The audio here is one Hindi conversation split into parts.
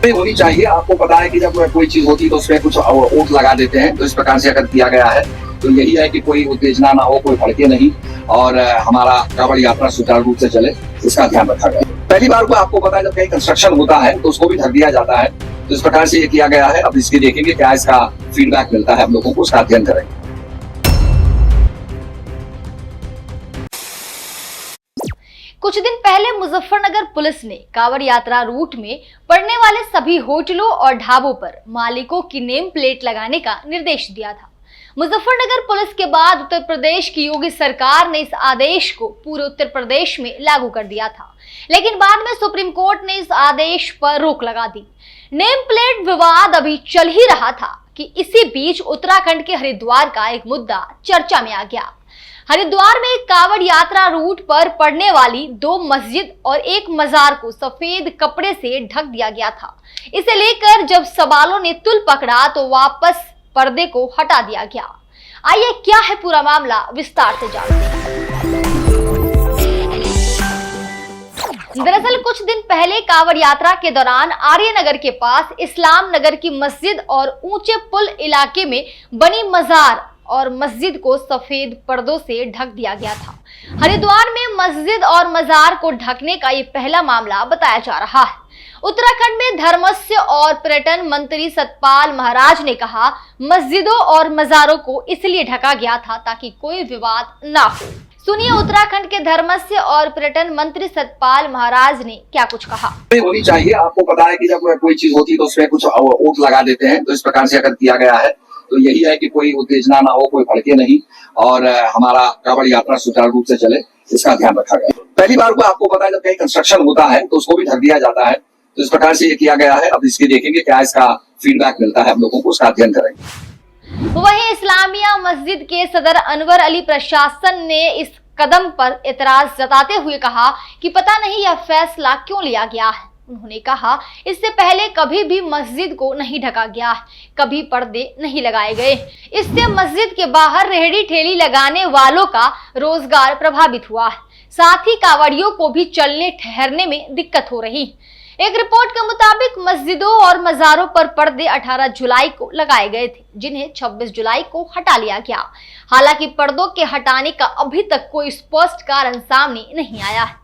नहीं होनी चाहिए। आपको पता है कि जब कोई चीज होती है तो उसमें कुछ ओट लगा देते हैं, तो इस प्रकार से अगर किया गया है तो यही है कि कोई उत्तेजना ना हो, कोई भड़के नहीं और हमारा कांवड़ यात्रा सुचारू रूप से चले, इसका ध्यान रखा गया। पहली बार को आपको पता है जब कहीं कंस्ट्रक्शन होता है तो उसको भी ढक दिया जाता है, तो इस प्रकार से ये किया गया है। अब इसकी देखेंगे क्या इसका फीडबैक मिलता है, हम लोगों को उसका अध्ययन करेंगे। कुछ दिन पहले मुजफ्फरनगर पुलिस ने कांवड़ यात्रा रूट में पड़ने वाले सभी होटलों और ढाबों पर मालिकों की नेम प्लेट लगाने का निर्देश दिया था। मुजफ्फरनगर पुलिस के बाद उत्तर प्रदेश की योगी सरकार ने इस आदेश को पूरे उत्तर प्रदेश में लागू कर दिया था, लेकिन बाद में सुप्रीम कोर्ट ने इस आदेश पर रोक लगा दी। नेम प्लेट विवाद अभी चल ही रहा था कि इसी बीच उत्तराखंड के हरिद्वार का एक मुद्दा चर्चा में आ गया। हरिद्वार में एक कांवड़ यात्रा रूट पर पड़ने वाली 2 मस्जिद और एक मजार को सफेद कपड़े से ढक दिया गया था। इसे लेकर जब सवालों ने तुल पकड़ा तो वापस पर्दे को हटा दिया गया। आइए क्या है पूरा मामला, विस्तार से जानते हैं। दरअसल कुछ दिन पहले कांवड़ यात्रा के दौरान आर्यनगर के पास इस्लाम नगर की मस्जिद और ऊंचे पुल इलाके में बनी मजार और मस्जिद को सफेद पर्दों से ढक दिया गया था। हरिद्वार में मस्जिद और मजार को ढकने का ये पहला मामला बताया जा रहा है। उत्तराखंड में धर्मस्य और पर्यटन मंत्री सतपाल महाराज ने कहा, मस्जिदों और मजारों को इसलिए ढका गया था ताकि कोई विवाद ना हो। सुनिए उत्तराखंड के धर्मस्य और पर्यटन मंत्री सतपाल महाराज ने क्या कुछ कहा। नहीं होनी चाहिए। आपको पता है कि जब कोई चीज होती है तो उसमें कुछ ओट लगा देते हैं, तो इस प्रकार से अगर किया गया है तो यही है कि कोई उत्तेजना ना हो, कोई भड़के नहीं और हमारा कांवड़ यात्रा सुचारू रूप से चले, इसका ध्यान रखा गया। पहली बार को आपको पता है जब कहीं कंस्ट्रक्शन होता है तो उसको भी ढक दिया जाता है, तो इस प्रकार से ये किया गया है। अब इसकी देखेंगे क्या इसका फीडबैक मिलता है, हम लोगों को उसका अध्ययन करेंगे। वहीं इस्लामिया मस्जिद के सदर अनवर अली प्रशासन ने इस कदम पर एतराज जताते हुए कहा कि पता नहीं यह फैसला क्यों लिया गया है। उन्होंने कहा, इससे पहले कभी भी मस्जिद को नहीं ढका गया है, कभी पर्दे नहीं लगाए गए। इससे मस्जिद के बाहर रेहड़ी ठेली लगाने वालों का रोजगार प्रभावित हुआ है, साथ ही कांवड़ियों को भी चलने ठहरने में दिक्कत हो रही। एक रिपोर्ट के मुताबिक मस्जिदों और मजारों पर पर्दे 18 जुलाई को लगाए गए थे, जिन्हें 26 जुलाई को हटा लिया गया। हालांकि पर्दों के हटाने का अभी तक कोई स्पष्ट कारण सामने नहीं आया है।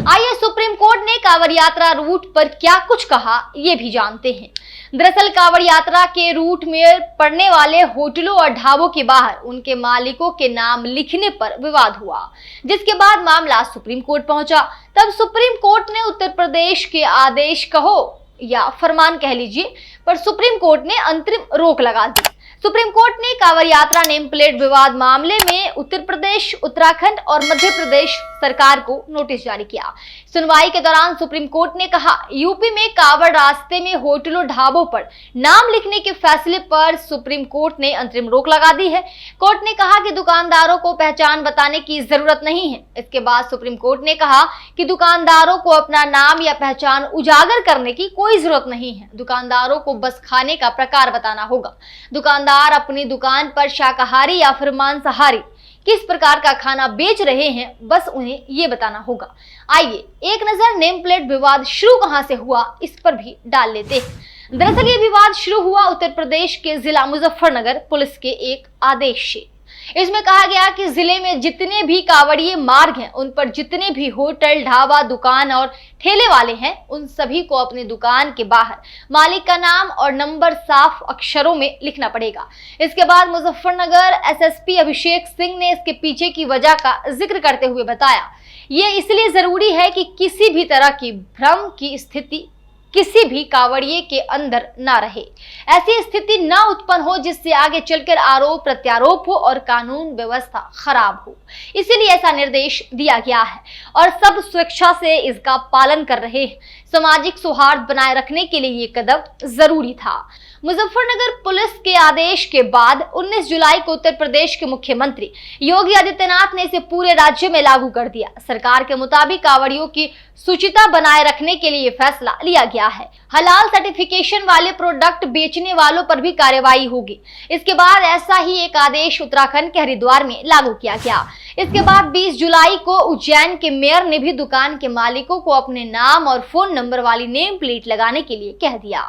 आइए सुप्रीम कोर्ट ने कांवड़ यात्रा रूट पर क्या कुछ कहा, ये भी जानते हैं। दरअसल कांवड़ यात्रा के रूट में पड़ने वाले होटलों और ढाबों के बाहर उनके मालिकों के नाम लिखने पर विवाद हुआ, जिसके बाद मामला सुप्रीम कोर्ट पहुंचा। तब सुप्रीम कोर्ट ने उत्तर प्रदेश के आदेश कहो या फरमान कह लीजिए, पर सुप्रीम कोर्ट ने अंतरिम रोक लगा दी। सुप्रीम कोर्ट ने कांवड़ यात्रा नेम प्लेट विवाद मामले में उत्तर प्रदेश, उत्तराखंड और मध्य प्रदेश सरकार को नोटिस जारी किया। सुनवाई के दौरान सुप्रीम कोर्ट ने कहा, यूपी में कांवड़ रास्ते में होटलों ढाबों पर नाम लिखने के फैसले पर सुप्रीम कोर्ट ने अंतरिम रोक लगा दी है। कोर्ट ने कहा कि दुकानदारों को पहचान बताने की जरूरत नहीं है। इसके बाद सुप्रीम कोर्ट ने कहा कि दुकानदारों को अपना नाम या पहचान उजागर करने की कोई जरूरत नहीं है। दुकानदारों को बस खाने का प्रकार बताना होगा। दुकानदार अपनी दुकान पर शाकाहारी या फिर मांसाहारी किस प्रकार का खाना बेच रहे हैं, बस उन्हें ये बताना होगा। आइए एक नजर नेम प्लेट विवाद शुरू कहां से हुआ, इस पर भी डाल लेते हैं। दरअसल ये विवाद शुरू हुआ उत्तर प्रदेश के जिला मुजफ्फरनगर पुलिस के एक आदेश से। इसमें कहा गया कि जिले में जितने भी कांवड़िए मार्ग हैं, उन पर जितने भी होटल, ढाबा, दुकान और ठेले वाले हैं, उन सभी को अपनी दुकान के बाहर मालिक का नाम और नंबर साफ अक्षरों में लिखना पड़ेगा। इसके बाद मुजफ्फरनगर एसएसपी अभिषेक सिंह ने इसके पीछे की वजह का जिक्र करते हुए बताया, ये इसलिए जरूरी है कि किसी भी तरह की भ्रम की स्थिति किसी भी कांवड़िए के अंदर ना रहे, ऐसी स्थिति ना उत्पन्न हो जिससे आगे चलकर आरोप प्रत्यारोप हो और कानून व्यवस्था खराब हो। इसीलिए ऐसा निर्देश दिया गया है और सब स्वेच्छा से इसका पालन कर रहे हैं। सामाजिक सौहार्द बनाए रखने के लिए ये कदम जरूरी था। मुजफ्फरनगर पुलिस के आदेश के बाद 19 जुलाई को उत्तर प्रदेश के मुख्यमंत्री योगी आदित्यनाथ ने इसे पूरे राज्य में लागू कर दिया। सरकार के मुताबिक कांवड़ियों की शुचिता बनाए रखने के लिए फैसला लिया गया है। हलाल सर्टिफिकेशन वाले प्रोडक्ट बेचने वालों पर भी कार्रवाई होगी। इसके बाद ऐसा ही एक आदेश उत्तराखंड के हरिद्वार में लागू किया गया। इसके बाद 20 जुलाई को उज्जैन के मेयर ने भी दुकान के मालिकों को अपने नाम और फोन नंबर वाली नेम प्लेट लगाने के लिए कह दिया।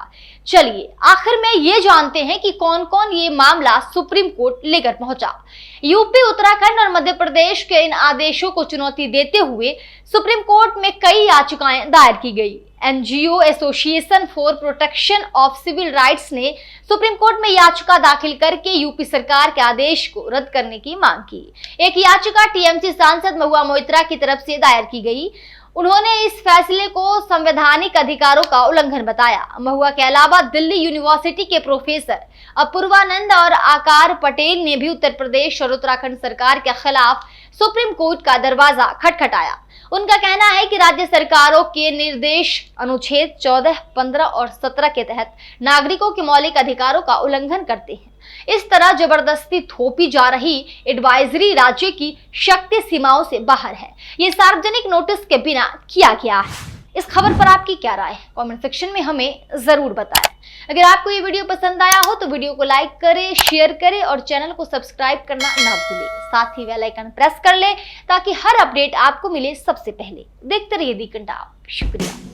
चलिए आखिर में ये जानते हैं कि कौन कौन ये मामला सुप्रीम कोर्ट लेकर पहुंचा। यूपी, उत्तराखंड और मध्य प्रदेश के इन आदेशों को चुनौती देते हुए सुप्रीम कोर्ट में कई याचिकाएं दायर की गई। NGO association for protection of civil rights ने सुप्रीम कोर्ट में याचिका दाखिल करके यूपी सरकार के आदेश को रद्द करने की मांग की। एक याचिका टीएमसी सांसद महुआ मोइत्रा की तरफ से दायर की गई। उन्होंने इस फैसले को संवैधानिक अधिकारों का उल्लंघन बताया। महुआ के अलावा दिल्ली यूनिवर्सिटी के प्रोफेसर अपूर्वानंद और आकार पटेल ने भी उत्तर प्रदेश और उत्तराखंड सरकार के खिलाफ सुप्रीम कोर्ट का दरवाजा खटखटाया। उनका कहना है कि राज्य सरकारों के निर्देश अनुच्छेद 14, 15 और 17 के तहत नागरिकों के मौलिक अधिकारों का उल्लंघन करते हैं। इस तरह जबरदस्ती थोपी जा रही एडवाइजरी राज्य की शक्ति सीमाओं से बाहर है। ये सार्वजनिक नोटिस के बिना किया गया है। इस खबर पर आपकी क्या राय है? कमेंट सेक्शन में हमें जरूर बताएं। अगर आपको ये वीडियो पसंद आया हो तो वीडियो को लाइक करें, शेयर करें और चैनल को सब्सक्राइब करना ना भूलें। साथ ही बेल आइकन प्रेस कर लें ताकि हर अपडेट आपको मिले सबसे पहले। देखते रहिए दी कंटाप। शुक्रिया।